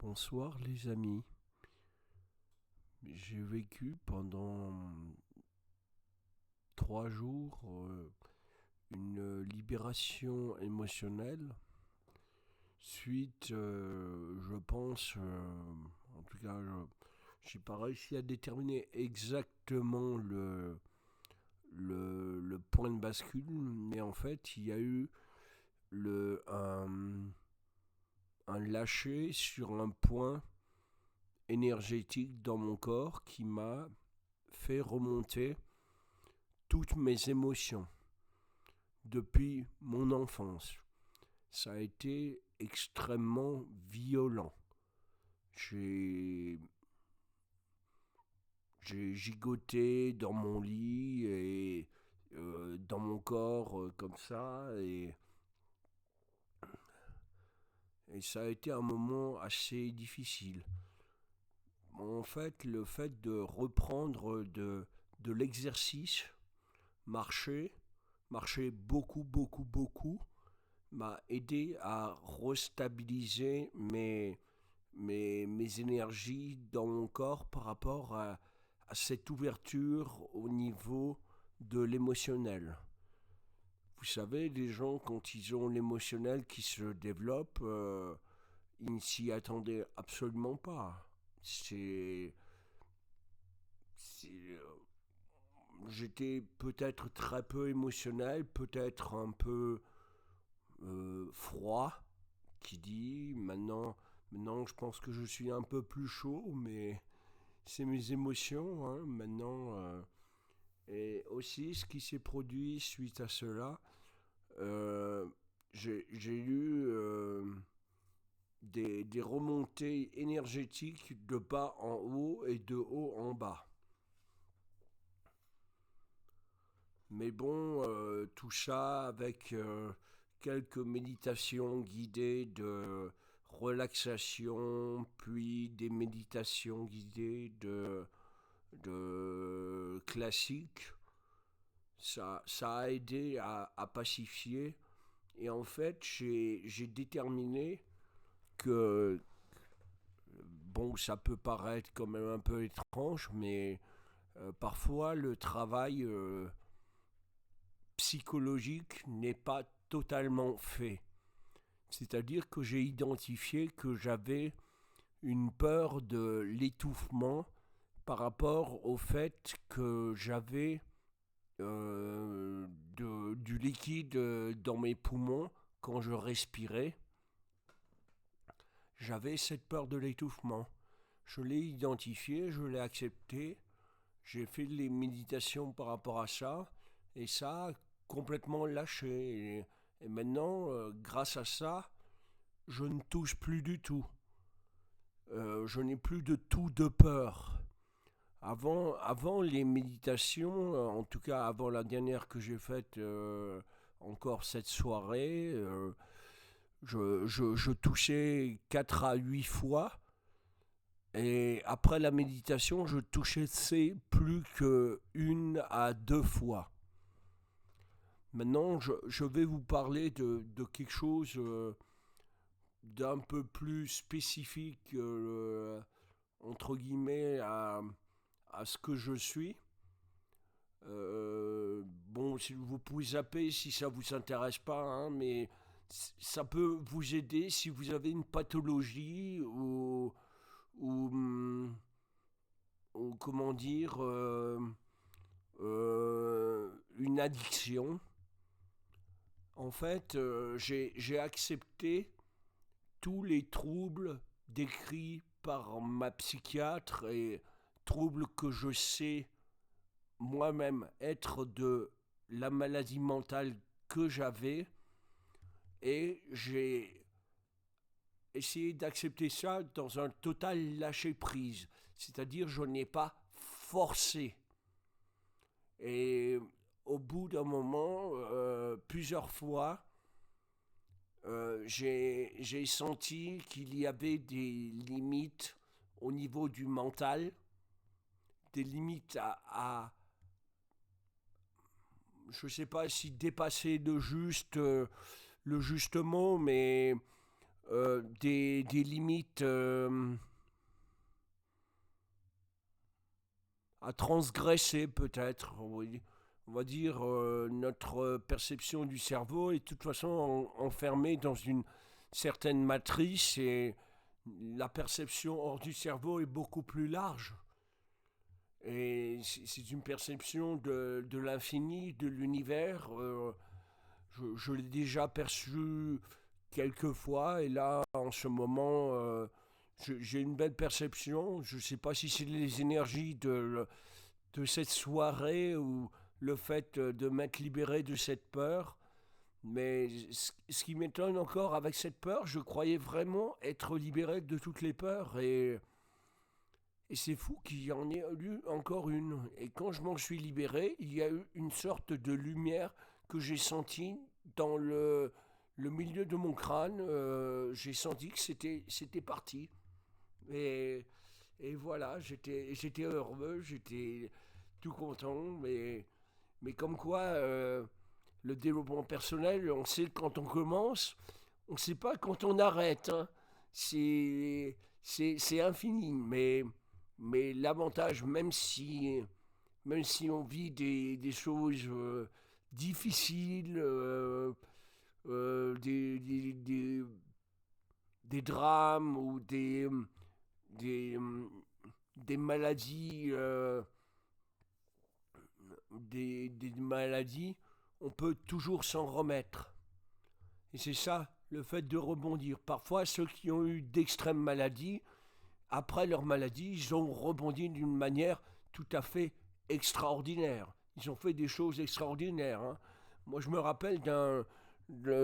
Bonsoir les amis. J'ai vécu pendant 3 jours une libération émotionnelle suite, je pense, en tout cas, je n'ai pas réussi à déterminer exactement le point de bascule, mais en fait, il y a eu le, un lâcher sur un point énergétique dans mon corps qui m'a fait remonter toutes mes émotions depuis mon enfance. Ça a été extrêmement violent. J'ai, j'ai gigoté dans mon lit et dans mon corps comme ça et ça a été un moment assez difficile. En fait, le fait de reprendre de l'exercice, marcher, marcher beaucoup, beaucoup, beaucoup, m'a aidé à restabiliser mes énergies dans mon corps par rapport à cette ouverture au niveau de l'émotionnel. Vous savez, les gens, quand ils ont l'émotionnel qui se développe, ils ne s'y attendaient absolument pas. C'est, J'étais peut-être très peu émotionnel, peut-être un peu froid, qui dit maintenant je pense que je suis un peu plus chaud, mais c'est mes émotions maintenant. Et aussi ce qui s'est produit suite à cela, euh, j'ai eu des remontées énergétiques de bas en haut et de haut en bas. Mais bon, tout ça avec quelques méditations guidées de relaxation, puis des méditations guidées de classique, ça a aidé à pacifier. Et en fait, j'ai déterminé que, bon, ça peut paraître quand même un peu étrange, mais parfois le travail psychologique n'est pas totalement fait. C'est-à-dire que j'ai identifié que j'avais une peur de l'étouffement par rapport au fait que j'avais du liquide dans mes poumons quand je respirais. J'avais cette peur de l'étouffement. Je l'ai identifié, je l'ai accepté, j'ai fait les méditations par rapport à ça, et ça a complètement lâché. Et maintenant, grâce à ça, je ne touche plus du tout. Je n'ai plus de tout de peur. Avant les méditations, en tout cas avant la dernière que j'ai faite encore cette soirée, je touchais 4 à 8 fois. Et après la méditation, je touchais plus que 1 à 2 fois. Maintenant, je vais vous parler de quelque chose d'un peu plus spécifique, entre guillemets, à ce que je suis. Bon, si vous pouvez zapper si ça vous intéresse pas, hein, mais ça peut vous aider si vous avez une pathologie ou, ou comment dire, une addiction. En fait, j'ai accepté tous les troubles décrits par ma psychiatre et troubles que je sais moi-même être de la maladie mentale que j'avais, et j'ai essayé d'accepter ça dans un total lâcher-prise, c'est-à-dire je n'ai pas forcé. Et au bout d'un moment, plusieurs fois, j'ai senti qu'il y avait des limites au niveau du mental, des limites je ne sais pas si dépasser le juste mot, mais des limites à transgresser peut-être, oui. On va dire notre perception du cerveau est de toute façon enfermée dans une certaine matrice et la perception hors du cerveau est beaucoup plus large. Et c'est une perception de l'infini, de l'univers. Je l'ai déjà perçu quelques fois et là, en ce moment, j'ai une belle perception. Je ne sais pas si c'est les énergies de cette soirée ou le fait de m'être libéré de cette peur. Mais ce qui m'étonne encore avec cette peur, je croyais vraiment être libéré de toutes les peurs et c'est fou qu'il y en ait eu encore une. Et quand je m'en suis libéré, il y a eu une sorte de lumière que j'ai sentie dans le milieu de mon crâne. J'ai senti que c'était parti. Et, et voilà, j'étais heureux, j'étais tout content. Mais comme quoi, le développement personnel, on sait quand on commence, on ne sait pas quand on arrête. Hein. C'est infini. Mais l'avantage, même si on vit des choses difficiles, des drames ou des, des maladies, des maladies, on peut toujours s'en remettre. Et c'est ça, le fait de rebondir. Parfois, ceux qui ont eu d'extrêmes maladies, après leur maladie, ils ont rebondi d'une manière tout à fait extraordinaire. Ils ont fait des choses extraordinaires. Hein. Moi, je me rappelle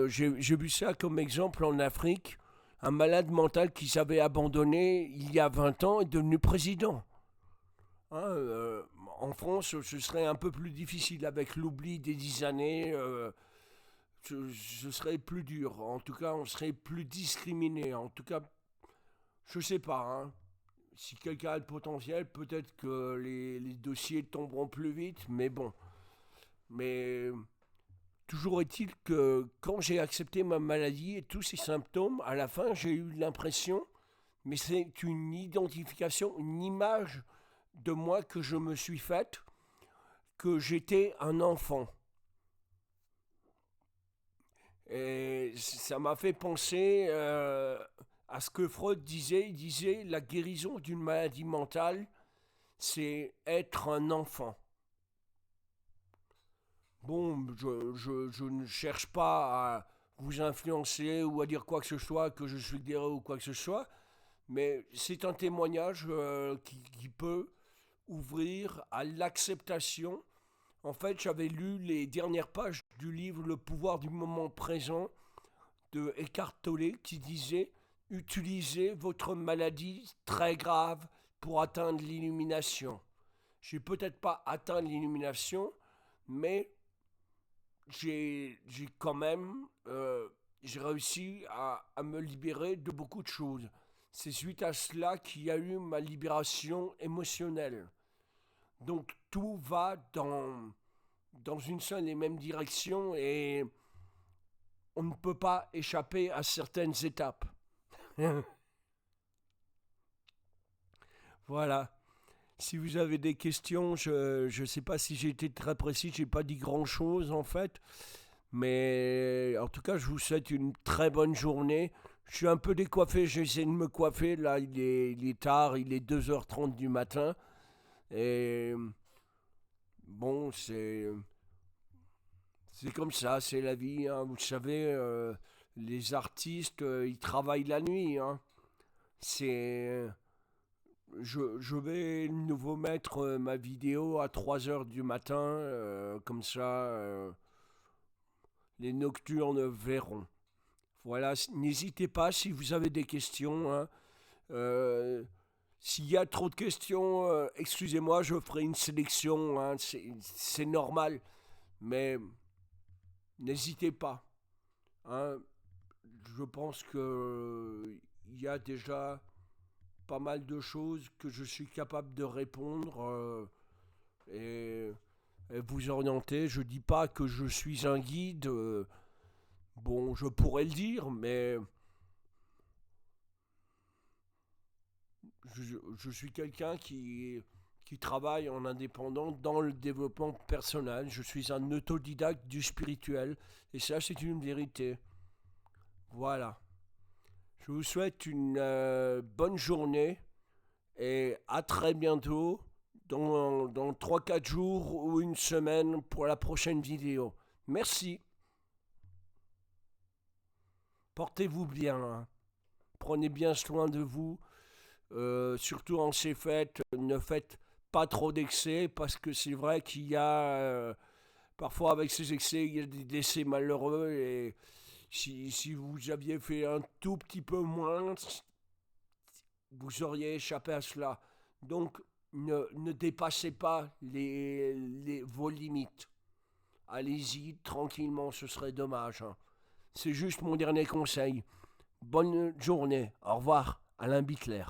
j'ai vu ça comme exemple en Afrique. Un malade mental qui s'avait abandonné il y a 20 ans est devenu président. Hein, en France, ce serait un peu plus difficile avec l'oubli des 10 années. Ce serait plus dur. En tout cas, on serait plus discriminé. En tout cas, je sais pas. Hein. Si quelqu'un a le potentiel, peut-être que les dossiers tomberont plus vite. Mais bon. Mais toujours est-il que quand j'ai accepté ma maladie et tous ces symptômes, à la fin, j'ai eu l'impression, mais c'est une identification, une image de moi que je me suis faite, que j'étais un enfant. Et ça m'a fait penser à ce que Freud disait. Il disait la guérison d'une maladie mentale, c'est être un enfant. Bon, je ne cherche pas à vous influencer ou à dire quoi que ce soit, que je suis guéri ou quoi que ce soit, mais c'est un témoignage qui peut ouvrir à l'acceptation. En fait, j'avais lu les dernières pages du livre Le pouvoir du moment présent de Eckhart Tolle qui disait utilisez votre maladie très grave pour atteindre l'illumination. J'ai peut-être pas atteint l'illumination, mais j'ai quand même j'ai réussi à me libérer de beaucoup de choses. C'est suite à cela qu'il y a eu ma libération émotionnelle. Donc tout va dans une seule et même direction et on ne peut pas échapper à certaines étapes. Voilà. Si vous avez des questions, je ne sais pas si j'ai été très précis, j'ai pas dit grand-chose en fait. Mais en tout cas, je vous souhaite une très bonne journée. Je suis un peu décoiffé, j'essaie de me coiffer. Là, il est tard, il est 2h30 du matin. Et bon, c'est comme ça, c'est la vie. Hein. Vous savez, les artistes, ils travaillent la nuit. Hein. C'est, je vais de nouveau mettre ma vidéo à 3 heures du matin. Comme ça, les nocturnes verront. Voilà, n'hésitez pas si vous avez des questions. Hein. Euh, S'il y a trop de questions, excusez-moi, je ferai une sélection. Hein. C'est normal, mais n'hésitez pas. Hein. Je pense que il y a déjà pas mal de choses que je suis capable de répondre et, et vous orienter. Je dis pas que je suis un guide. Bon, je pourrais le dire, mais je suis quelqu'un qui travaille en indépendant dans le développement personnel. Je suis un autodidacte du spirituel. Et ça, c'est une vérité. Voilà. Je vous souhaite une bonne journée et à très bientôt dans 3 4 jours ou une semaine pour la prochaine vidéo. Merci. Portez-vous bien, hein. Prenez bien soin de vous. Surtout en ces fêtes, ne faites pas trop d'excès parce que c'est vrai qu'il y a parfois avec ces excès, il y a des décès malheureux et si vous aviez fait un tout petit peu moins, vous auriez échappé à cela. Donc ne dépassez pas vos limites. Allez-y tranquillement, ce serait dommage, hein. C'est juste mon dernier conseil. Bonne journée. Au revoir, Alain Bittler.